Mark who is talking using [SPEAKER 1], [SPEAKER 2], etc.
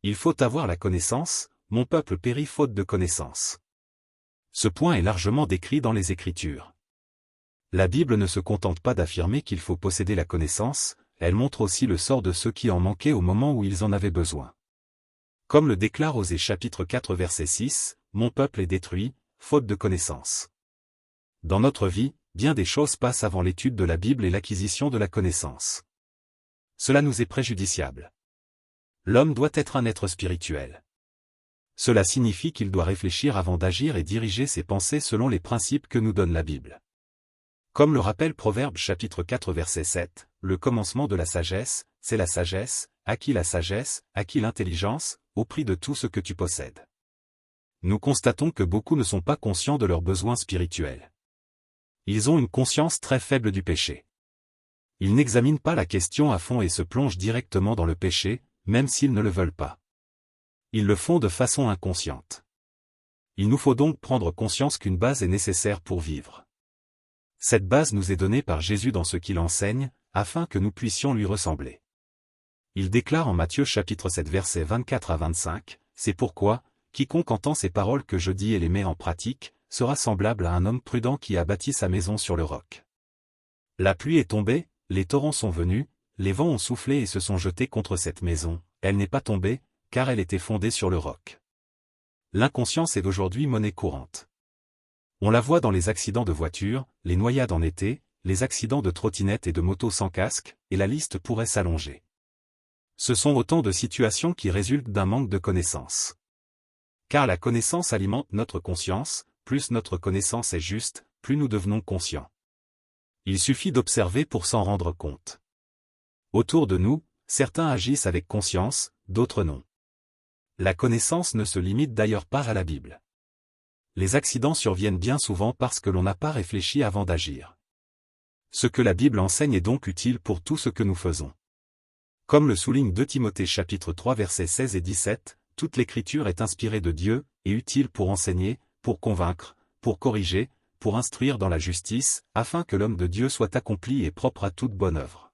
[SPEAKER 1] Il faut avoir la connaissance, mon peuple périt faute de connaissance. Ce point est largement décrit dans les Écritures. La Bible ne se contente pas d'affirmer qu'il faut posséder la connaissance, elle montre aussi le sort de ceux qui en manquaient au moment où ils en avaient besoin. Comme le déclare Osée chapitre 4 verset 6, « Mon peuple est détruit, faute de connaissance ». Dans notre vie, bien des choses passent avant l'étude de la Bible et l'acquisition de la connaissance. Cela nous est préjudiciable. L'homme doit être un être spirituel. Cela signifie qu'il doit réfléchir avant d'agir et diriger ses pensées selon les principes que nous donne la Bible. Comme le rappelle Proverbe chapitre 4 verset 7, le commencement de la sagesse, c'est la sagesse, acquis l'intelligence, au prix de tout ce que tu possèdes. Nous constatons que beaucoup ne sont pas conscients de leurs besoins spirituels. Ils ont une conscience très faible du péché. Ils n'examinent pas la question à fond et se plongent directement dans le péché, même s'ils ne le veulent pas. Ils le font de façon inconsciente. Il nous faut donc prendre conscience qu'une base est nécessaire pour vivre. Cette base nous est donnée par Jésus dans ce qu'il enseigne, afin que nous puissions lui ressembler. Il déclare en Matthieu chapitre 7 versets 24 à 25, « C'est pourquoi, quiconque entend ces paroles que je dis et les met en pratique, sera semblable à un homme prudent qui a bâti sa maison sur le roc. La pluie est tombée, les torrents sont venus, les vents ont soufflé et se sont jetés contre cette maison, elle n'est pas tombée, car elle était fondée sur le roc. » L'inconscience est d'aujourd'hui monnaie courante. On la voit dans les accidents de voiture, les noyades en été, les accidents de trottinettes et de motos sans casque, et la liste pourrait s'allonger. Ce sont autant de situations qui résultent d'un manque de connaissance. Car la connaissance alimente notre conscience, plus notre connaissance est juste, plus nous devenons conscients. Il suffit d'observer pour s'en rendre compte. Autour de nous, certains agissent avec conscience, d'autres non. La connaissance ne se limite d'ailleurs pas à la Bible. Les accidents surviennent bien souvent parce que l'on n'a pas réfléchi avant d'agir. Ce que la Bible enseigne est donc utile pour tout ce que nous faisons. Comme le souligne 2 Timothée chapitre 3 versets 16 et 17, toute l'écriture est inspirée de Dieu, et utile pour enseigner, pour convaincre, pour corriger, pour instruire dans la justice, afin que l'homme de Dieu soit accompli et propre à toute bonne œuvre.